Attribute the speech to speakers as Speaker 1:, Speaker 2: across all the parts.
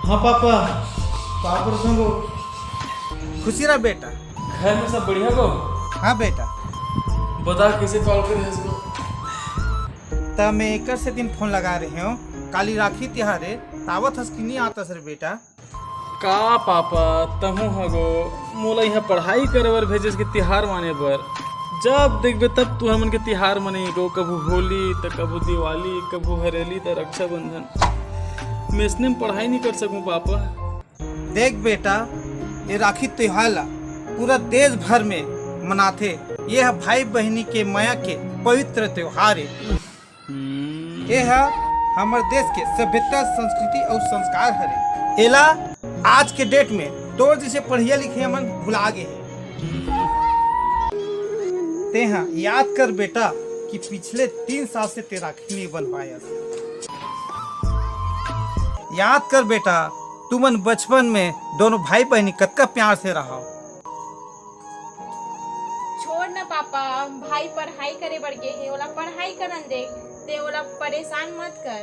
Speaker 1: हाँ पापा, पापा संगो
Speaker 2: खुशी रहा बेटा।
Speaker 1: घर में सब बढ़िया गो?
Speaker 2: हाँ बेटा।
Speaker 1: बता कैसे कॉल करे इसको?
Speaker 2: तब मैं एक से दिन फोन लगा रहे हो, काली राखी तिहारे तावत हंस की नहीं आता सर बेटा।
Speaker 1: का पापा तहु हगो मोला यहाँ पढ़ाई करे बर भेजे के तिहार माने बर। जब देखबे तब तू हमन के तिहार मनेगो, कभू होली तो कभू दिवाली, कभू हरेली तो रक्षाबंधन। मैं इसने में पढ़ाई नहीं कर सकूं पापा।
Speaker 2: देख बेटा, ये राखी त्योहार ला पूरा देश भर में मनाथे। ये है भाई बहनी के माया के पवित्र त्योहार है। ये है हमारे देश के सभ्यता, संस्कृति और संस्कार हरे। एला आज के डेट में तोर जैसे पढ़िया लिखे मन भुला गए हैं। ते हाँ याद कर बेटा कि पिछले 3 साल से ते राखी नहीं बन पाया। याद कर बेटा, तुमन बचपन में दोनों भाई बहनी कतका प्यार से रहा।
Speaker 3: छोड़ ना पापा, भाई पढ़ाई करे बढ़ गए है, ओला पढ़ाई करन दे, ते ओला परेशान मत कर।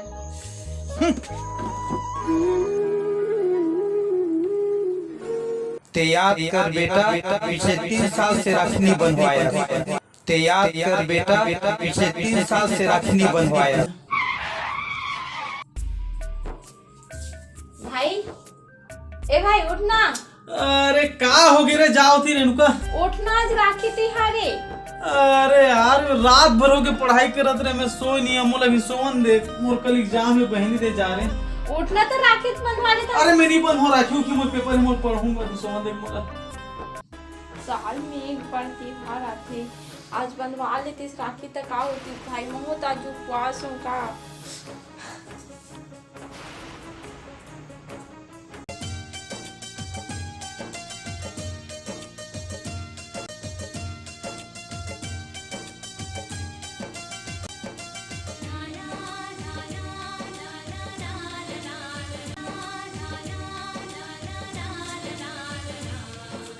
Speaker 2: ते याद कर बेटा, पिछले 3 साल से राखी नहीं बनवाया। ते याद कर बेटा, पिछले 3 साल से राखी नहीं बनवाया।
Speaker 3: भाई, ए भाई उठना।
Speaker 1: अरे का हो गए रे, जाओ थी रेणुका।
Speaker 3: उठना, आज राखी तिहारे।
Speaker 1: अरे यार रात भर हो के पढ़ाई करत रहे, मैं सोई नहीं। मोला भी सोवन दे, मोर कल एग्जाम में बहनी दे जा रहे।
Speaker 3: उठना तो राखी बंधवा लेता।
Speaker 1: अरे मैं नहीं बंद हो रहा क्योंकि मोर पेपर में पढ़ूंगा तो सोवन दे मोला।
Speaker 3: साल में एक बार त्योहार आते, आज बंधवा लेते इस राखी तक। का होती भाई, महो ताज उपवास हूँ का।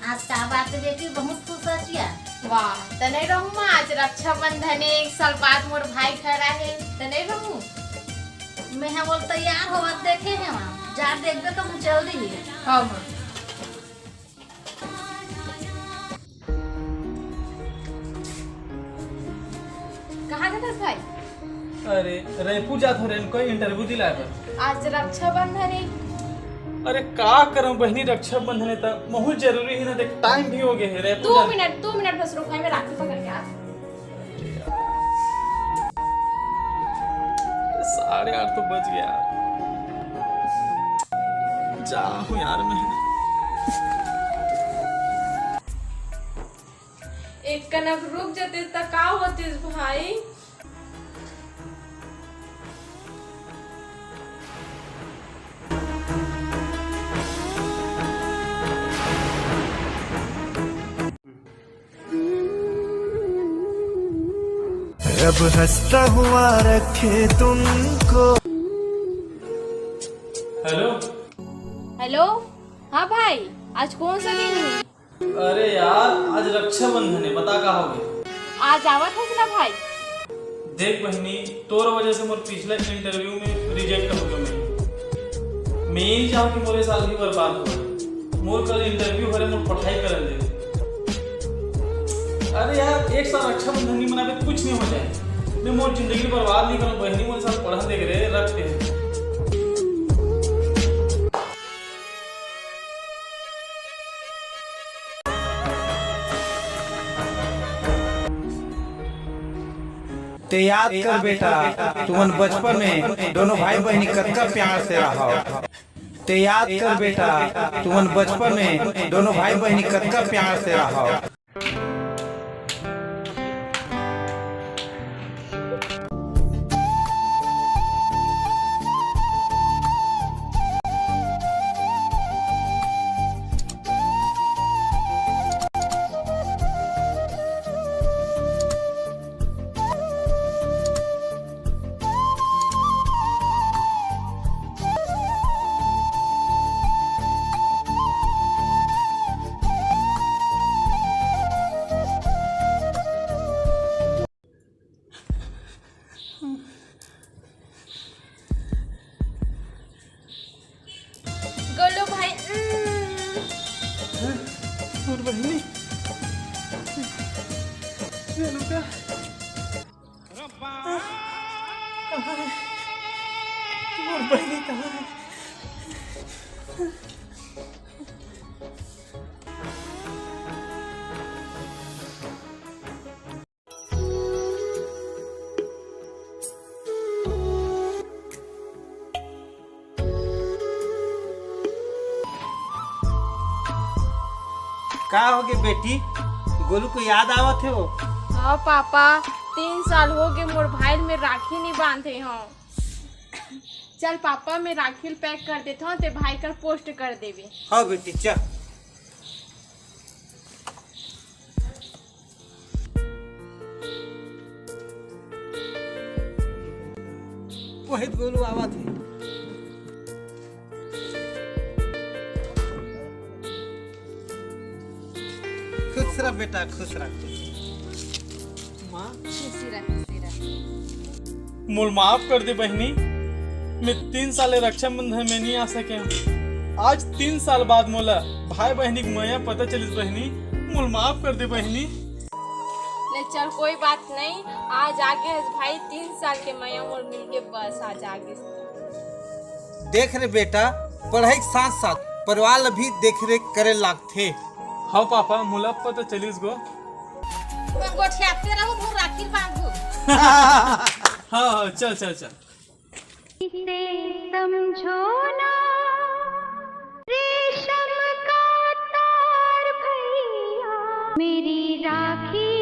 Speaker 4: आज का बात बेटी बहुत खुश है।
Speaker 3: वाह, तने रहूँ माँ, आज रक्षाबंधन 1 साल बाद मोर भाई खड़ा है, तने रहूँ।
Speaker 4: मैं हम बोल तैयार हो देखे हैं वहाँ जा देखबे तो मुझे जल्दी ही।
Speaker 3: हाँ माँ। कहाँ जाता भाई?
Speaker 1: अरे रायपुर जात हो रे, कोई इंटरव्यू दिलाए बर।
Speaker 3: आज रक्षाबंधन है।
Speaker 1: अरे का करूं बहनी, रक्षाबंधन है तब बहुत जरूरी है ना। देख टाइम भी हो गया है रे।
Speaker 3: 2 मिनट बस रुको, मैं राखी पकड़ के आ।
Speaker 1: 8:30 तो बज गया। जाऊं यार मैं।
Speaker 3: एक कनक रुक जाते तो का होते भाई।
Speaker 5: रब हंसता हुआ रखे तुमको।
Speaker 1: हेलो
Speaker 3: हेलो, हाँ भाई, आज कौन सा दिन है?
Speaker 1: अरे यार आज रक्षाबंधन है, बता का हो गया।
Speaker 3: आज आवत है ना भाई।
Speaker 1: देख बहनी, तोर वजह से मोर पिछले इंटरव्यू में रिजेक्ट हो गया। मैं ही चाहूँ कि मोरे साल भी बर्बाद हो। मोर कल इंटरव्यू भरे, मोर पढ़ाई कर दे। अरे यार एक साल रक्षाबंधन नहीं मना पे कुछ नहीं हो जाए। मैं मोर जिंदगी बर्बाद नहीं करूँ। बहनी मोरे साथ पढ़ा देख रहे रखते हैं।
Speaker 2: ते याद कर बेटा, तुमन बचपन में दोनों भाई बहनी कतका प्यार से रहा। ते याद कर बेटा, तुमन बचपन में दोनों भाई बहनी कतका प्यार से रहा।
Speaker 1: मोर बहनी कहाँ है?
Speaker 2: का हो गए बेटी, गोलू को याद आवत है वो?
Speaker 3: हाँ पापा, 3 साल हो गए मोर भाई में राखी नहीं बांधे हो। चल पापा, मैं राखी पैक कर देता हूँ, ते भाई का पोस्ट कर देवी।
Speaker 2: हाँ बेटी चल। वही गोलू आवत है। खुश रह बेटा, खुश रह। माँ
Speaker 1: मोल माफ कर दे बहनी, मैं 3 साल रक्षाबंधन में नहीं आ सके। आज 3 साल बाद मोला भाई बहनी की माया पता चलिस बहनी, मोल माफ कर दे बहनी।
Speaker 3: ले चल, कोई बात नहीं, आज आगे भाई 3 साल के माया मोर मिल के बस आज आगे।
Speaker 2: देख रे बेटा, पढ़ाई के साथ साथ परिवार भी देख रेख करे लागथे।
Speaker 1: हाँ पापा, मोला पता चलिस गो।
Speaker 4: तुम गोठियाते रहो, मुँह राखी बांधू।
Speaker 1: हाँ चल चल चल।
Speaker 6: समझो ना रेशम का तार भैया, मेरी राखी